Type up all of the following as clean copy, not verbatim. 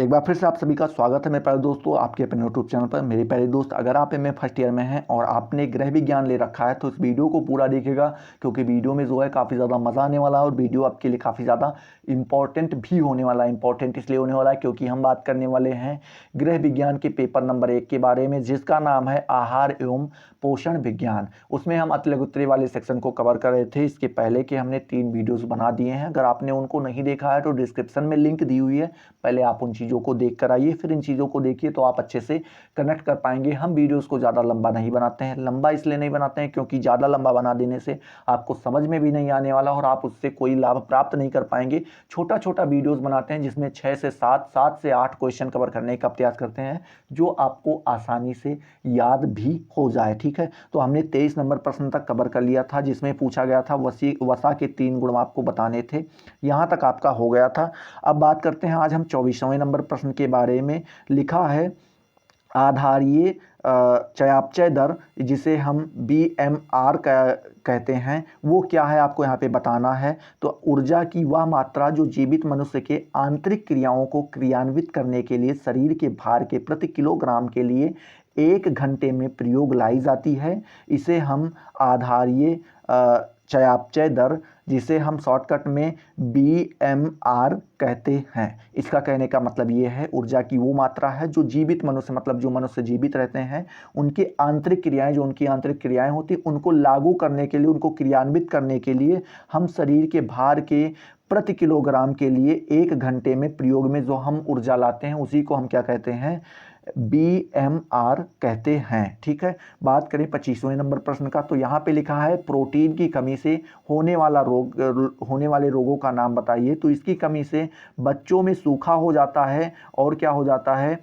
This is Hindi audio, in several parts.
एक बार फिर से आप सभी का स्वागत है मेरे प्यारे दोस्तों आपके अपने यूट्यूब चैनल पर। मेरे प्यारे दोस्त, अगर आप एमए फर्स्ट ईयर में हैं और आपने गृह विज्ञान ले रखा है तो इस वीडियो को पूरा देखिएगा, क्योंकि वीडियो में जो है काफ़ी ज़्यादा मज़ा आने वाला है और वीडियो आपके लिए काफ़ी ज़्यादा इंपॉर्टेंट भी होने वाला है। इंपॉर्टेंट इसलिए होने वाला है क्योंकि हम बात करने वाले हैं गृह विज्ञान के पेपर नंबर 1 के बारे में, जिसका नाम है आहार एवं पोषण विज्ञान। उसमें हम अतले गुत्रे वाले सेक्शन को कवर कर रहे थे। इसके पहले के हमने 3 वीडियोज़ बना दिए हैं। अगर आपने उनको नहीं देखा है तो डिस्क्रिप्शन में लिंक दी हुई है, पहले आप उन चीज़ों को देख कर आइए, फिर इन चीज़ों को देखिए तो आप अच्छे से कनेक्ट कर पाएंगे। हम वीडियोस को ज़्यादा लंबा नहीं बनाते हैं। लंबा इसलिए नहीं बनाते हैं क्योंकि ज़्यादा लंबा बना देने से आपको समझ में भी नहीं आने वाला और आप उससे कोई लाभ प्राप्त नहीं कर पाएंगे। छोटा छोटा वीडियोस बनाते हैं जिसमें 6 से 7 से 8 क्वेश्चन कवर करने का प्रयास करते हैं, जो आपको आसानी से याद भी हो जाए। ठीक है, तो हमने 23 नंबर प्रश्न तक कवर कर लिया था, जिसमें पूछा गया था वसा के 3 गुण आपको बताने थे। यहाँ तक आपका हो गया था। अब बात करते हैं आज हम 24वें नंबर प्रश्न के बारे में। लिखा है आधारीय चयापचय दर, जिसे हम BMR कहते हैं, वो क्या है आपको यहाँ पे बताना है। तो ऊर्जा की वह मात्रा जो जीवित मनुष्य के आंतरिक क्रियाओं को क्रियान्वित करने के लिए शरीर के भार के प्रति किलोग्राम के लिए 1 घंटे में प्रयोग लाई जाती है, इसे हम आधारीय चयापचय दर, जिसे हम शॉर्टकट में BMR कहते हैं। इसका कहने का मतलब ये है, ऊर्जा की वो मात्रा है जो जीवित मनुष्य, मतलब जो मनुष्य जीवित रहते हैं, उनकी आंतरिक क्रियाएं, जो उनकी आंतरिक क्रियाएं होती, उनको लागू करने के लिए, उनको क्रियान्वित करने के लिए हम शरीर के भार के प्रति किलोग्राम के लिए 1 घंटे में प्रयोग में जो हम ऊर्जा लाते हैं, उसी को हम क्या कहते हैं, BMR कहते हैं। ठीक है, बात करें 25वें नंबर प्रश्न का, तो यहाँ पे लिखा है प्रोटीन की कमी से होने वाले रोगों का नाम बताइए। तो इसकी कमी से बच्चों में सूखा हो जाता है और क्या हो जाता है,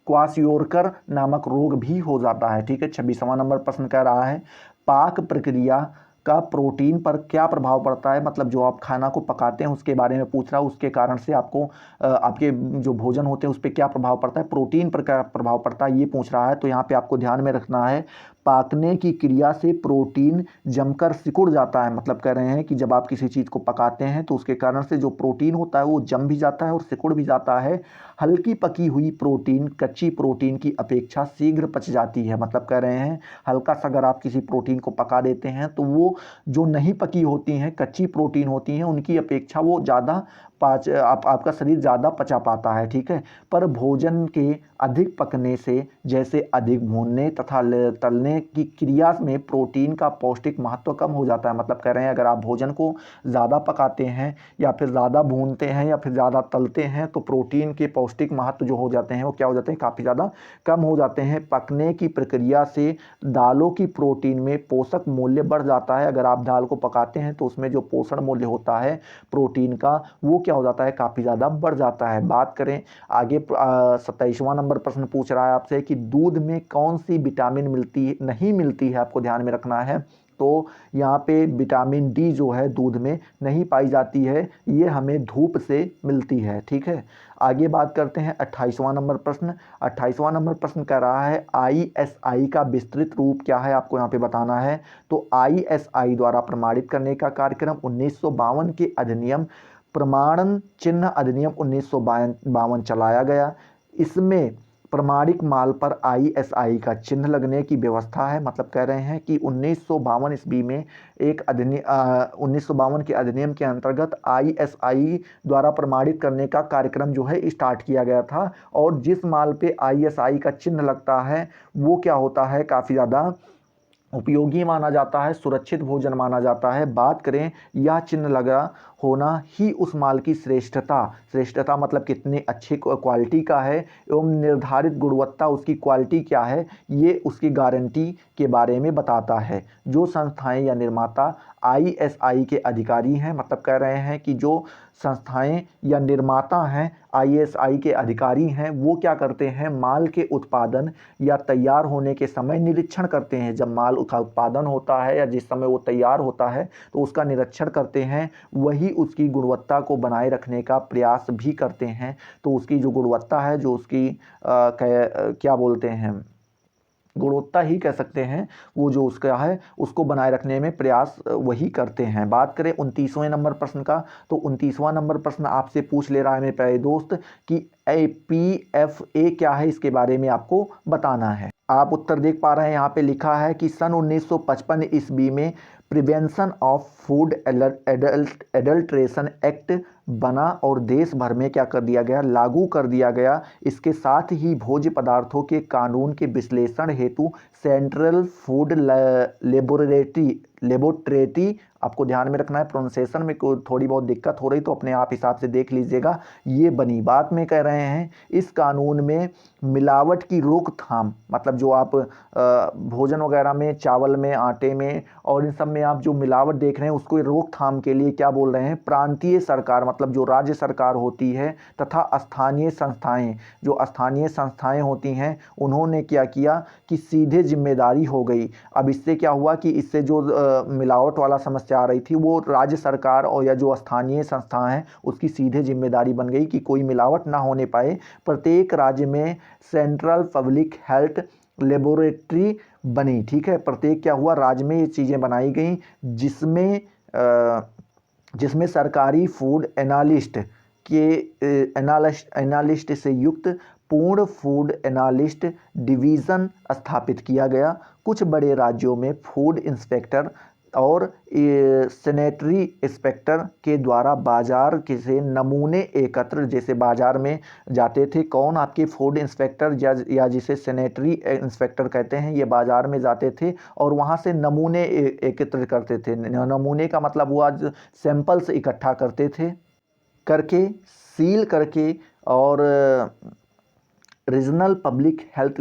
क्वासियोरकर नामक रोग भी हो जाता है। ठीक है, 26वां नंबर प्रश्न कह रहा है पाक प्रक्रिया का प्रोटीन पर क्या प्रभाव पड़ता है। मतलब जो आप खाना को पकाते हैं उसके बारे में पूछ रहा है, उसके कारण से आपको आपके जो भोजन होते हैं उस पर क्या प्रभाव पड़ता है, प्रोटीन पर क्या प्रभाव पड़ता है, ये पूछ रहा है। तो यहाँ पे आपको ध्यान में रखना है, पाकने की क्रिया से प्रोटीन जमकर सिकुड़ जाता है। मतलब कह रहे हैं कि जब आप किसी चीज़ को पकाते हैं तो उसके कारण से जो प्रोटीन होता है वो जम भी जाता है और सिकुड़ भी जाता है। हल्की पकी हुई प्रोटीन कच्ची प्रोटीन की अपेक्षा शीघ्र पच जाती है। मतलब कह रहे हैं हल्का सा अगर आप किसी प्रोटीन को पका देते हैं तो वो जो नहीं पकी होती हैं, कच्ची प्रोटीन होती हैं, उनकी अपेक्षा वो ज़्यादा आपका शरीर ज़्यादा पचा पाता है। ठीक है, पर भोजन के अधिक पकने से, जैसे अधिक भूनने तथा तलने की क्रिया में प्रोटीन का पौष्टिक महत्व कम हो जाता है। मतलब कह रहे हैं अगर आप भोजन को ज़्यादा पकाते हैं या फिर ज़्यादा भूनते हैं या फिर ज़्यादा तलते हैं तो प्रोटीन के पौष्टिक महत्व जो हो जाते हैं वो क्या हो जाते हैं, काफ़ी ज़्यादा कम हो जाते हैं। पकने की प्रक्रिया से दालों की प्रोटीन में पोषक मूल्य बढ़ जाता है। अगर आप दाल को पकाते हैं तो उसमें जो पोषण मूल्य होता है प्रोटीन का, वो क्या हो जाता है, काफ़ी ज़्यादा बढ़ जाता है। बात करें आगे, 27वां नंबर प्रश्न पूछ रहा है आपसे कि दूध में कौन सी विटामिन नहीं मिलती है, आपको ध्यान में रखना है। तो यहाँ पे विटामिन डी जो है दूध में नहीं पाई जाती है, ये हमें धूप से मिलती है। ठीक है, आगे बात करते हैं 28वां नंबर प्रश्न। 28वां नंबर प्रश्न कह रहा है ISI का विस्तृत रूप क्या है, आपको यहाँ पे बताना है। तो ISI द्वारा प्रमाणित करने का कार्यक्रम 1952 के अधिनियम प्रमाणन चिन्ह अधिनियम 1952 चलाया गया। इसमें प्रमाणिक माल पर ISI का चिन्ह लगने की व्यवस्था है। मतलब कह रहे हैं कि 1952 ईस्वी में एक 1952 के अधिनियम के अंतर्गत ISI द्वारा प्रमाणित करने का कार्यक्रम जो है स्टार्ट किया गया था, और जिस माल पे ISI का चिन्ह लगता है वो क्या होता है, काफ़ी ज़्यादा उपयोगी माना जाता है, सुरक्षित भोजन माना जाता है। बात करें यह चिन्ह लगा होना ही उस माल की श्रेष्ठता मतलब कितनी अच्छी क्वालिटी का है एवं निर्धारित गुणवत्ता उसकी क्वालिटी क्या है, ये उसकी गारंटी के बारे में बताता है। जो संस्थाएं या निर्माता ISI के अधिकारी हैं, मतलब कह रहे हैं कि जो संस्थाएं या निर्माता हैं ISI के अधिकारी हैं, वो क्या करते हैं, माल के उत्पादन या तैयार होने के समय निरीक्षण करते हैं। जब माल का उत्पादन होता है या जिस समय वो तैयार होता है तो उसका निरीक्षण करते हैं, वही उसकी गुणवत्ता को बनाए रखने का प्रयास भी करते हैं। तो उसकी जो गुणवत्ता है, जो उसकी क्या बोलते हैं, गुणवत्ता ही कह सकते हैं, वो जो उसका है उसको बनाए रखने में प्रयास वही करते हैं। बात करें 29वें नंबर प्रश्न का, तो 29वां नंबर प्रश्न आपसे पूछ ले रहा है मेरे प्यारे दोस्त कि PFA क्या है, इसके बारे में आपको बताना है। आप उत्तर देख पा रहे हैं, यहाँ पे लिखा है कि सन 1955 ईस्वी में prevention of food adulteration act बना और देश भर में क्या कर दिया गया, लागू कर दिया गया। इसके साथ ही भोज्य पदार्थों के कानून के विश्लेषण हेतु सेंट्रल फूड लेबोरेटरी, आपको ध्यान में रखना है, प्रोनाउंसिएशन में कोई थोड़ी बहुत दिक्कत हो रही तो अपने आप हिसाब से देख लीजिएगा, ये बनी। बात में कह रहे हैं इस कानून में मिलावट की रोकथाम, मतलब जो आप भोजन वगैरह में, चावल में, आटे में और इन सब में आप जो मिलावट देख रहे हैं उसको रोकथाम के लिए क्या बोल रहे हैं, प्रांतीय सरकार मतलब जो राज्य सरकार होती है तथा स्थानीय संस्थाएं, जो स्थानीय संस्थाएं होती हैं, उन्होंने क्या किया कि सीधे जिम्मेदारी हो गई। अब इससे क्या हुआ कि इससे जो मिलावट वाला समस्या आ रही थी वो राज्य सरकार और या जो स्थानीय संस्थाएं हैं उसकी सीधे जिम्मेदारी बन गई कि कोई मिलावट ना होने पाए। प्रत्येक राज्य में सेंट्रल पब्लिक हेल्थ लेबोरेटरी बनी, ठीक है। प्रत्येक क्या हुआ, राज्य में ये चीज़ें बनाई गई जिसमें सरकारी फूड एनालिस्ट से युक्त पूर्ण फूड एनालिस्ट डिवीज़न स्थापित किया गया। कुछ बड़े राज्यों में फूड इंस्पेक्टर और सैनिटरी इंस्पेक्टर के द्वारा बाजार से नमूने एकत्र, जैसे बाजार में जाते थे कौन, आपके फूड इंस्पेक्टर या जिसे सैनिटरी इंस्पेक्टर कहते हैं, ये बाजार में जाते थे और वहाँ से नमूने एकत्र करते थे। नमूने का मतलब हुआ सैंपल्स इकट्ठा करते थे, करके सील करके और रीजनल पब्लिक हेल्थ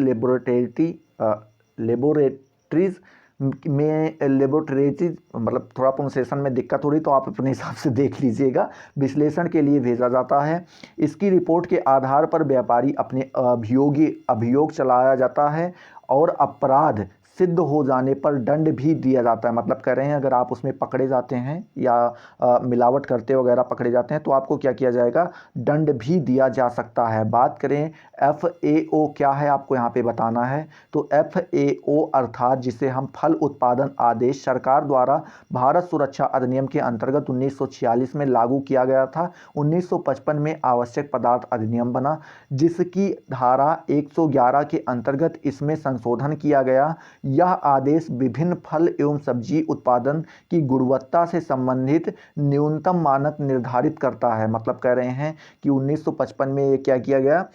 लेबोरेटरीज मतलब थोड़ा प्रोनाउंसिएशन में दिक्कत हो रही तो आप अपने हिसाब से देख लीजिएगा, विश्लेषण के लिए भेजा जाता है। इसकी रिपोर्ट के आधार पर व्यापारी अपने अभियोग चलाया जाता है और अपराध सिद्ध हो जाने पर दंड भी दिया जाता है। मतलब कह रहे हैं अगर आप उसमें पकड़े जाते हैं या मिलावट करते वगैरह पकड़े जाते हैं तो आपको क्या किया जाएगा, दंड भी दिया जा सकता है। बात करें FAO क्या है, आपको यहाँ पे बताना है। तो FAO अर्थात जिसे हम फल उत्पादन आदेश सरकार द्वारा भारत सुरक्षा अधिनियम के अंतर्गत 1946 में लागू किया गया था। 1955 में आवश्यक पदार्थ अधिनियम बना, जिसकी धारा 111 के अंतर्गत इसमें संशोधन किया गया। यह आदेश विभिन्न फल एवं सब्जी उत्पादन की गुणवत्ता से संबंधित न्यूनतम मानक निर्धारित करता है। मतलब कह रहे हैं कि 1955 में ये क्या किया गया,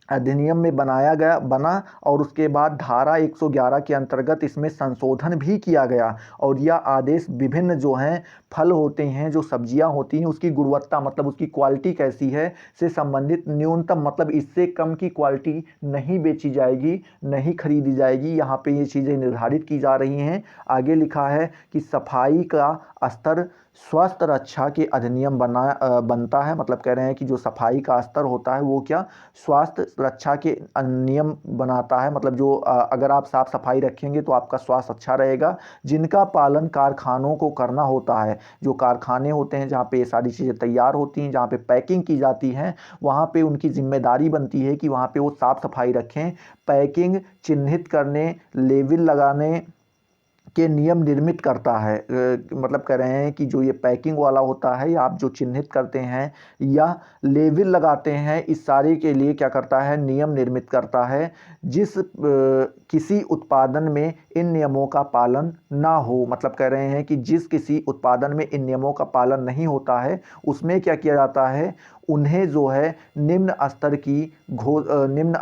अधिनियम में बना और उसके बाद धारा 111 के अंतर्गत इसमें संशोधन भी किया गया। और यह आदेश विभिन्न जो हैं फल होते हैं, जो सब्जियां होती हैं, उसकी गुणवत्ता मतलब उसकी क्वालिटी कैसी है से संबंधित न्यूनतम, मतलब इससे कम की क्वालिटी नहीं बेची जाएगी, नहीं खरीदी जाएगी, यहाँ पे ये चीज़ें निर्धारित की जा रही हैं। आगे लिखा है कि सफाई का स्तर स्वास्थ्य रक्षा के अधिनियम बनता है। मतलब कह रहे हैं कि जो सफाई का स्तर होता है वो क्या, स्वास्थ्य रक्षा के नियम बनाता है। मतलब जो अगर आप साफ सफाई रखेंगे तो आपका स्वास्थ्य अच्छा रहेगा, जिनका पालन कारखानों को करना होता है। जो कारखाने होते हैं जहाँ पे ये सारी चीज़ें तैयार होती हैं, जहाँ पे पैकिंग की जाती हैं, वहाँ पे उनकी जिम्मेदारी बनती है कि वहाँ पे वो साफ सफाई रखें। पैकिंग चिन्हित करने, लेबल लगाने के नियम निर्मित करता है। मतलब कह रहे हैं कि जो ये पैकिंग वाला होता है या आप जो चिन्हित करते हैं या लेबल लगाते हैं, इस सारे के लिए क्या करता है, नियम निर्मित करता है। किसी उत्पादन में इन नियमों का पालन ना हो, मतलब कह रहे हैं कि जिस किसी उत्पादन में इन नियमों का पालन नहीं होता है उसमें क्या किया जाता है, उन्हें जो है निम्न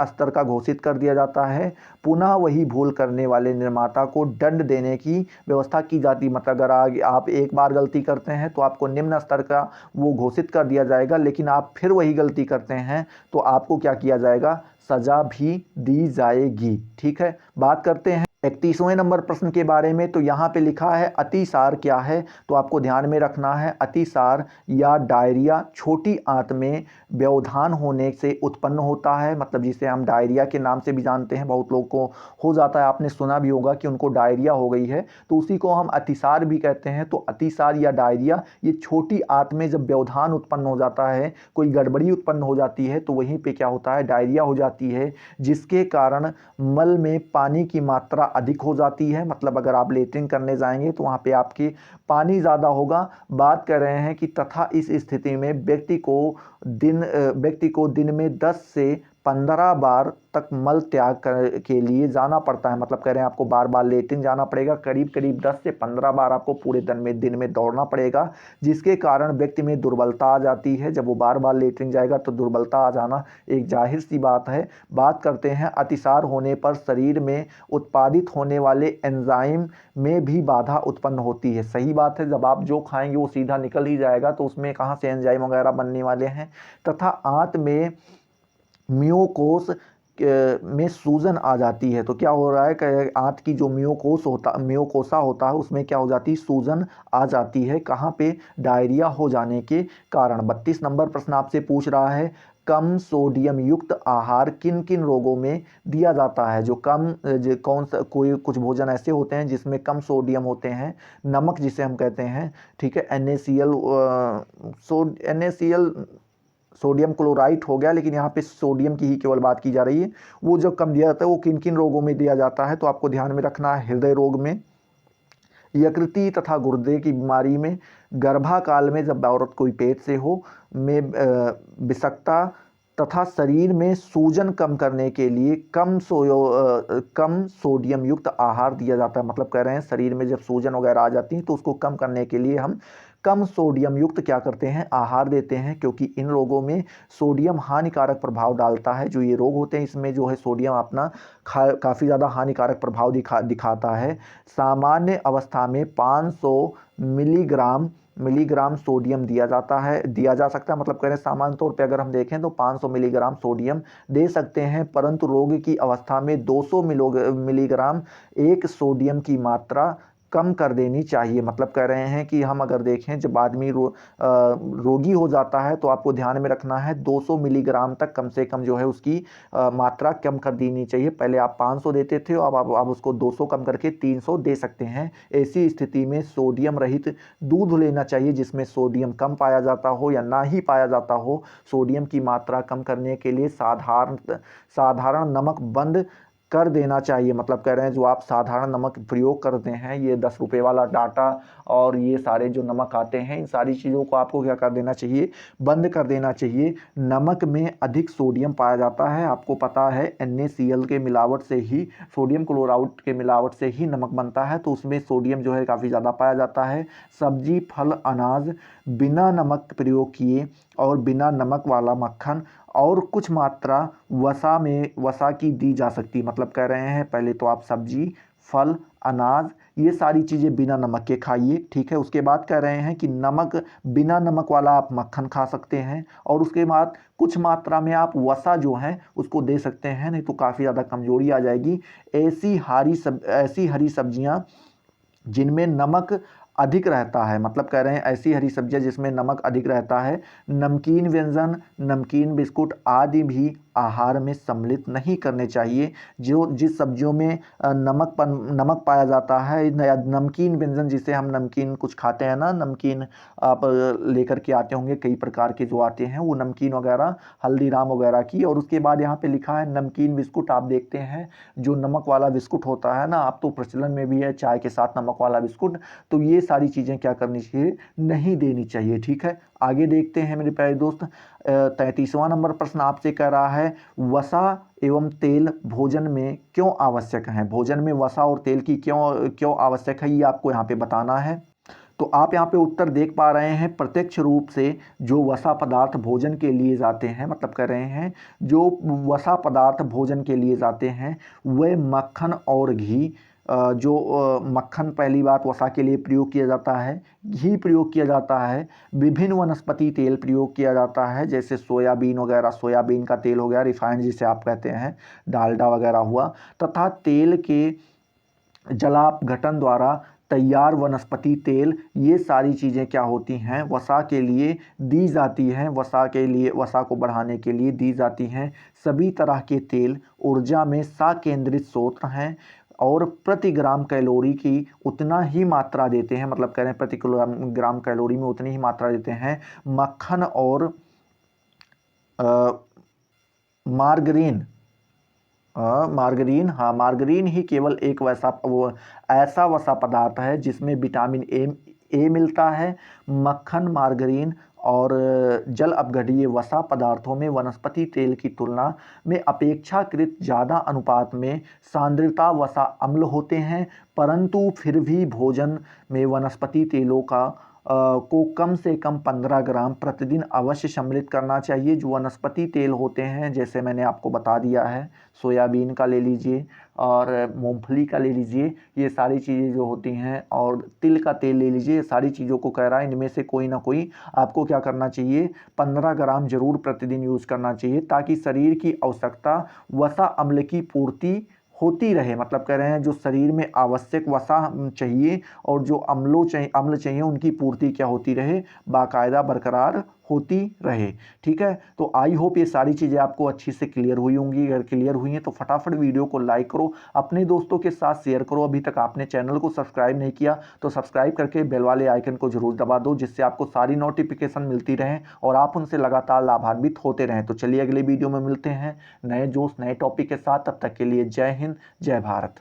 स्तर का घोषित कर दिया जाता है। पुनः वही भूल करने वाले निर्माता को दंड देने की व्यवस्था की जाती। मतलब अगर आप एक बार गलती करते हैं तो आपको निम्न स्तर का वो घोषित कर दिया जाएगा, लेकिन आप फिर वही गलती करते हैं तो आपको क्या किया जाएगा, सजा भी दी जाएगी। ठीक है, बात करते हैं 31वें नंबर प्रश्न के बारे में, तो यहाँ पे लिखा है अतिसार क्या है। तो आपको ध्यान में रखना है, अतिसार या डायरिया छोटी आंत में व्यवधान होने से उत्पन्न होता है, मतलब जिसे हम डायरिया के नाम से भी जानते हैं। बहुत लोग को हो जाता है, आपने सुना भी होगा कि उनको डायरिया हो गई है, तो उसी को हम अतिसार भी कहते हैं। तो अतिसार या डायरिया ये छोटी आंत में जब व्यवधान उत्पन्न हो जाता है, कोई गड़बड़ी उत्पन्न हो जाती है, तो वहीं पे क्या होता है, डायरिया हो जाती है, जिसके कारण मल में पानी की मात्रा अधिक हो जाती है। मतलब अगर आप लेटरिन करने जाएंगे तो वहाँ पे आपकी पानी ज़्यादा होगा। बात कर रहे हैं कि तथा इस स्थिति में व्यक्ति को दिन में 10 से 15 बार तक मल त्याग के लिए जाना पड़ता है। मतलब कह रहे हैं आपको बार बार लेटरिन जाना पड़ेगा, करीब करीब 10 से 15 बार आपको पूरे दिन में दौड़ना पड़ेगा, जिसके कारण व्यक्ति में दुर्बलता आ जाती है। जब वो बार बार लेटरिन जाएगा तो दुर्बलता आ जाना एक जाहिर सी बात है। बात करते हैं अतिसार होने पर शरीर में उत्पादित होने वाले एंजाइम में भी बाधा उत्पन्न होती है। सही बात है, जब आप जो खाएंगे वो सीधा निकल ही जाएगा, तो उसमें कहाँ से एंजाइम वगैरह बनने वाले हैं। तथा आंत में म्यूकोस में सूजन आ जाती है। तो क्या हो रहा है कि आंत की जो म्यूकोसा होता है उसमें क्या हो जाती है, सूजन आ जाती है। कहाँ पे, डायरिया हो जाने के कारण। 32 नंबर प्रश्न आपसे पूछ रहा है, कम सोडियम युक्त आहार किन किन रोगों में दिया जाता है। कौन सा, कोई कुछ भोजन ऐसे होते हैं जिसमें कम सोडियम होते हैं, नमक जिसे हम कहते हैं, ठीक है, NaCl सोडियम क्लोराइड हो गया, लेकिन यहाँ पे सोडियम की ही केवल बात की जा रही है। वो जब कम दिया जाता है वो किन किन रोगों में दिया जाता है, तो आपको ध्यान में रखना है, हृदय रोग में, यकृति तथा गुर्दे की बीमारी में, गर्भाकाल में जब औरत कोई पेट से हो में विषक्ता तथा शरीर में सूजन कम करने के लिए कम सोडियम युक्त आहार दिया जाता है। मतलब कह रहे हैं शरीर में जब सूजन वगैरह आ जाती है तो उसको कम करने के लिए हम कम सोडियम युक्त क्या करते हैं, आहार देते हैं, क्योंकि इन रोगों में सोडियम हानिकारक प्रभाव डालता है। जो ये रोग होते हैं इसमें जो है सोडियम अपना काफ़ी ज़्यादा हानिकारक प्रभाव दिखाता है। सामान्य अवस्था में 500 मिलीग्राम सोडियम दिया जा सकता है। मतलब कह रहे हैं सामान्य तौर पे अगर हम देखें तो 500 मिलीग्राम सोडियम दे सकते हैं, परंतु रोग की अवस्था में 200 मिलीग्राम एक सोडियम की मात्रा कम कर देनी चाहिए। मतलब कह रहे हैं कि हम अगर देखें जब आदमी रोगी हो जाता है तो आपको ध्यान में रखना है 200 मिलीग्राम तक कम से कम जो है उसकी मात्रा कम कर देनी चाहिए। पहले आप 500 देते थे, अब आप उसको 200 कम करके 300 दे सकते हैं। ऐसी स्थिति में सोडियम रहित दूध लेना चाहिए जिसमें सोडियम कम पाया जाता हो या ना ही पाया जाता हो। सोडियम की मात्रा कम करने के लिए साधारण नमक बंद कर देना चाहिए। मतलब कह रहे हैं जो आप साधारण नमक प्रयोग करते हैं, ये 10 रुपये वाला डाटा और ये सारे जो नमक आते हैं, इन सारी चीज़ों को आपको क्या कर देना चाहिए, बंद कर देना चाहिए। नमक में अधिक सोडियम पाया जाता है, आपको पता है NaCl के मिलावट से ही, सोडियम क्लोराइड के मिलावट से ही नमक बनता है, तो उसमें सोडियम जो है काफ़ी ज़्यादा पाया जाता है। सब्जी, फल, अनाज बिना नमक प्रयोग किए और बिना नमक वाला मक्खन और कुछ मात्रा वसा की दी जा सकती है। मतलब कह रहे हैं पहले तो आप सब्जी, फल, अनाज ये सारी चीज़ें बिना नमक के खाइए, ठीक है। उसके बाद कह रहे हैं कि बिना नमक वाला आप मक्खन खा सकते हैं, और उसके बाद कुछ मात्रा में आप वसा जो है उसको दे सकते हैं, नहीं तो काफ़ी ज़्यादा कमजोरी आ जाएगी। ऐसी हरी सब्जियां जिनमें नमक अधिक रहता है, मतलब कह रहे हैं ऐसी हरी सब्जियां जिसमें नमक अधिक रहता है, नमकीन व्यंजन, नमकीन बिस्कुट आदि भी आहार में सम्मिलित नहीं करने चाहिए। जिस सब्जियों में नमक पाया जाता है, नमकीन व्यंजन जिसे हम नमकीन कुछ खाते हैं ना, नमकीन आप लेकर के आते होंगे, कई प्रकार के जो आते हैं वो नमकीन वगैरह, हल्दीराम वगैरह की। और उसके बाद यहाँ पे लिखा है नमकीन बिस्कुट, आप देखते हैं जो नमक वाला बिस्कुट होता है ना, आप तो प्रचलन में भी है चाय के साथ नमक वाला बिस्कुट, तो ये सारी चीज़ें क्या करनी चाहिए, नहीं देनी चाहिए, ठीक है। आगे देखते हैं मेरे प्यारे दोस्त, 33वां नंबर प्रश्न आपसे कह रहा है, वसा एवं तेल भोजन में क्यों आवश्यक है। भोजन में वसा और तेल की क्यों आवश्यक है, ये आपको यहाँ पे बताना है। तो आप यहाँ पे उत्तर देख पा रहे हैं, प्रत्यक्ष रूप से जो वसा पदार्थ भोजन के लिए जाते हैं, मतलब कर रहे हैं जो वसा पदार्थ भोजन के लिए जाते हैं वह मक्खन और घी, मक्खन पहली बात वसा के लिए प्रयोग किया जाता है, घी प्रयोग किया जाता है, विभिन्न वनस्पति तेल प्रयोग किया जाता है जैसे सोयाबीन वगैरह, सोयाबीन का तेल हो गया, रिफाइंड जिसे आप कहते हैं, डालडा वगैरह हुआ, तथा तेल के जलापघटन द्वारा तैयार वनस्पति तेल, ये सारी चीज़ें क्या होती हैं, वसा के लिए दी जाती हैं, वसा के लिए, वसा को बढ़ाने के लिए दी जाती हैं। सभी तरह के तेल ऊर्जा में साकेंद्रित स्रोत हैं और प्रति ग्राम कैलोरी की उतना ही मात्रा देते हैं, मतलब कह रहे हैं प्रति ग्राम कैलोरी में उतनी ही मात्रा देते हैं। मक्खन और मार्गरीन, मार्गरीन ही केवल एक ऐसा वसा पदार्थ है जिसमें विटामिन ए मिलता है। मक्खन, मार्गरीन और जल अपघटनीय वसा पदार्थों में वनस्पति तेल की तुलना में अपेक्षाकृत ज़्यादा अनुपात में सांद्रता वसा अम्ल होते हैं, परंतु फिर भी भोजन में वनस्पति तेलों को कम से कम 15 ग्राम प्रतिदिन अवश्य सम्मिलित करना चाहिए। जो वनस्पति तेल होते हैं, जैसे मैंने आपको बता दिया है, सोयाबीन का ले लीजिए और मूंगफली का ले लीजिए, ये सारी चीज़ें जो होती हैं, और तिल का तेल ले लीजिए, सारी चीज़ों को कह रहा है इनमें से कोई ना कोई आपको क्या करना चाहिए, 15 ग्राम जरूर प्रतिदिन यूज़ करना चाहिए, ताकि शरीर की आवश्यकता वसा अम्ल की पूर्ति होती रहे। मतलब कह रहे हैं जो शरीर में आवश्यक वसा चाहिए और जो अम्ल चाहिए उनकी पूर्ति क्या होती रहे, बाकायदा बरकरार होती रहे। ठीक है, तो आई होप ये सारी चीज़ें आपको अच्छी से क्लियर हुई होंगी। अगर क्लियर हुई हैं तो फटाफट वीडियो को लाइक करो, अपने दोस्तों के साथ शेयर करो। अभी तक आपने चैनल को सब्सक्राइब नहीं किया तो सब्सक्राइब करके बेल वाले आइकन को जरूर दबा दो, जिससे आपको सारी नोटिफिकेशन मिलती रहें और आप उनसे लगातार लाभान्वित होते रहें। तो चलिए अगले वीडियो में मिलते हैं नए जोश नए टॉपिक के साथ। तब तक के लिए जय हिंद, जय भारत।